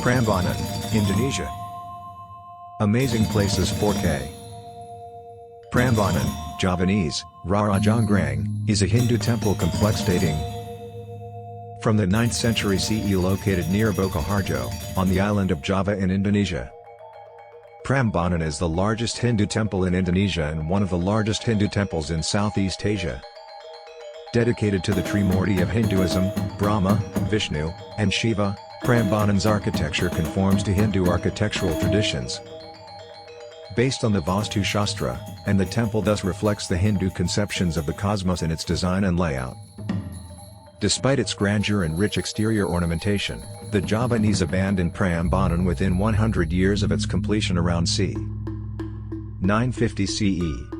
Prambanan, Indonesia. Amazing Places 4K. Prambanan, Javanese, Rarajonggrang, is a Hindu temple complex dating from the 9th century CE located near Bokaharjo, on the island of Java in Indonesia. Prambanan is the largest Hindu temple in Indonesia and one of the largest Hindu temples in Southeast Asia. Dedicated to the Trimurti of Hinduism, Brahma, Vishnu, and Shiva, Prambanan's architecture conforms to Hindu architectural traditions. Based on the Vastu Shastra, and the temple thus reflects the Hindu conceptions of the cosmos in its design and layout. Despite its grandeur and rich exterior ornamentation, the Javanese abandoned Prambanan within 100 years of its completion around c. 950 CE.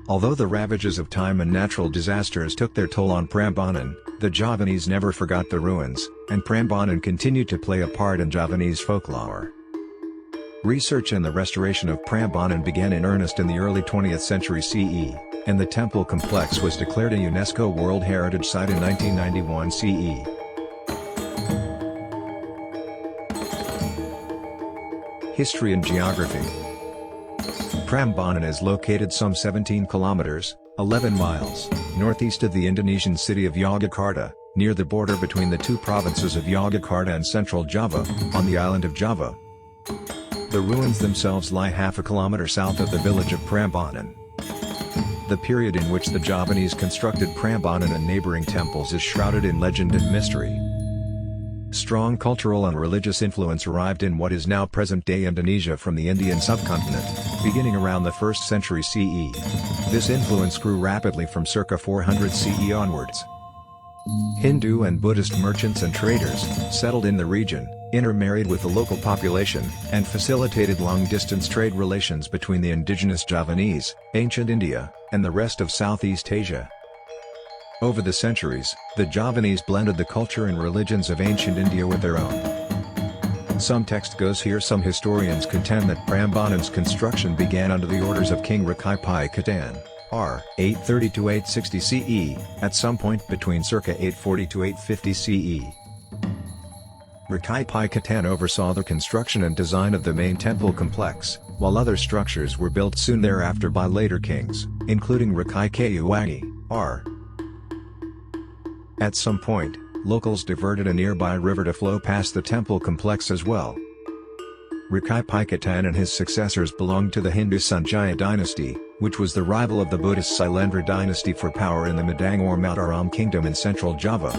Although the ravages of time and natural disasters took their toll on Prambanan, the Javanese never forgot the ruins, and Prambanan continued to play a part in Javanese folklore. Research and the restoration of Prambanan began in earnest in the early 20th century CE, and the temple complex was declared a UNESCO World Heritage Site in 1991 CE. History and geography. Prambanan is located some 17 kilometers, 11 miles, northeast of the Indonesian city of Yogyakarta, near the border between the two provinces of Yogyakarta and Central Java, on the island of Java. The ruins themselves lie half a kilometer south of the village of Prambanan. The period in which the Javanese constructed Prambanan and neighboring temples is shrouded in legend and mystery. Strong cultural and religious influence arrived in what is now present-day Indonesia from the Indian subcontinent, beginning around the 1st century CE. This influence grew rapidly from circa 400 CE onwards. Hindu and Buddhist merchants and traders settled in the region, intermarried with the local population, and facilitated long-distance trade relations between the indigenous Javanese, ancient India, and the rest of Southeast Asia. Over the centuries, the Javanese blended the culture and religions of ancient India with their own. Some text goes here. Some historians contend that Prambanan's construction began under the orders of King Rakai Pai Khatan, r. 830–860 CE, at some point between circa 840–850 CE. Rakai Pai Khatan oversaw the construction and design of the main temple complex, while other structures were built soon thereafter by later kings, including Rakai Kayuwangi, r. At some point, locals diverted a nearby river to flow past the temple complex as well. Rakai Pai Khatan and his successors belonged to the Hindu Sanjaya dynasty, which was the rival of the Buddhist Sailendra dynasty for power in the Madang or Mataram kingdom in central Java.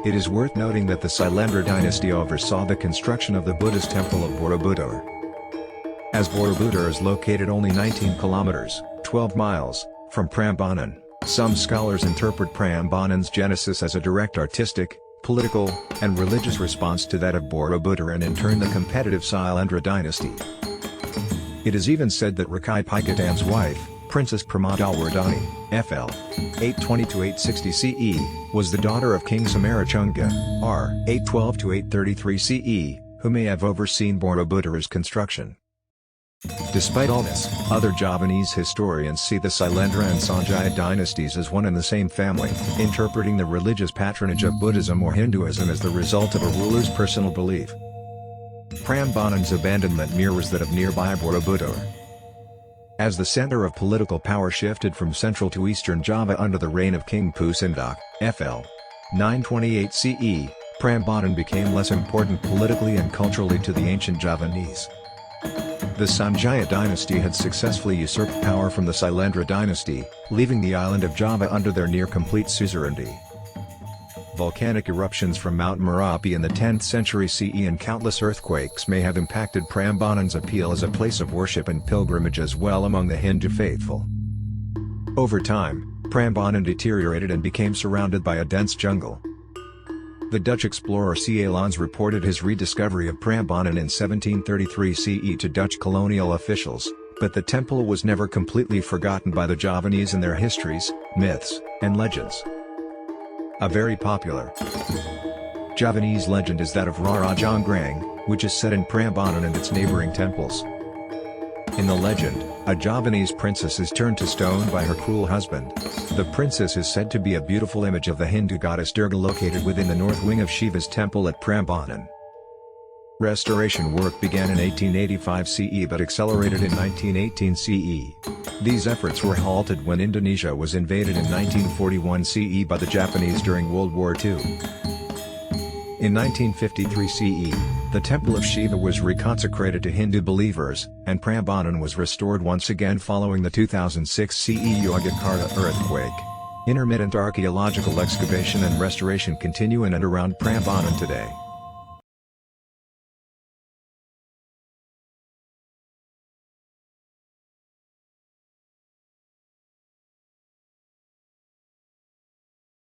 It is worth noting that the Sailendra dynasty oversaw the construction of the Buddhist temple of Borobudur. As Borobudur is located only 19 kilometers, 12 miles, from Prambanan, some scholars interpret Prambanan's genesis as a direct artistic, political, and religious response to that of Borobudur and in turn the competitive Sailendra dynasty. It is even said that Rakai Pai Khatan's wife, Princess Pramadawardhani, FL 820–860 CE, was the daughter of King Samarachunga, r. 812–833 CE, who may have overseen Borobudur's construction. Despite all this, other Javanese historians see the Sailendra and Sanjaya dynasties as one and the same family, interpreting the religious patronage of Buddhism or Hinduism as the result of a ruler's personal belief. Prambanan's abandonment mirrors that of nearby Borobudur. As the center of political power shifted from central to eastern Java under the reign of King Pusendak, FL 928 CE, Prambanan became less important politically and culturally to the ancient Javanese. The Sanjaya dynasty had successfully usurped power from the Sailendra dynasty, leaving the island of Java under their near-complete suzerainty. Volcanic eruptions from Mount Merapi in the 10th century CE and countless earthquakes may have impacted Prambanan's appeal as a place of worship and pilgrimage as well among the Hindu faithful. Over time, Prambanan deteriorated and became surrounded by a dense jungle. The Dutch explorer C. A. Lans reported his rediscovery of Prambanan in 1733 CE to Dutch colonial officials, but the temple was never completely forgotten by the Javanese in their histories, myths, and legends. A very popular Javanese legend is that of Rarajonggrang, which is set in Prambanan and its neighboring temples. In the legend, A Javanese princess is turned to stone by her cruel husband. The princess is said to be a beautiful image of the Hindu goddess Durga located within the north wing of Shiva's temple at Prambanan. Restoration work began in 1885 CE but accelerated in 1918 CE. These efforts were halted when Indonesia was invaded in 1941 CE by the Japanese during World War II. In 1953 CE, the Temple of Shiva was reconsecrated to Hindu believers, and Prambanan was restored once again following the 2006 CE Yogyakarta earthquake. Intermittent archaeological excavation and restoration continue in and around Prambanan today.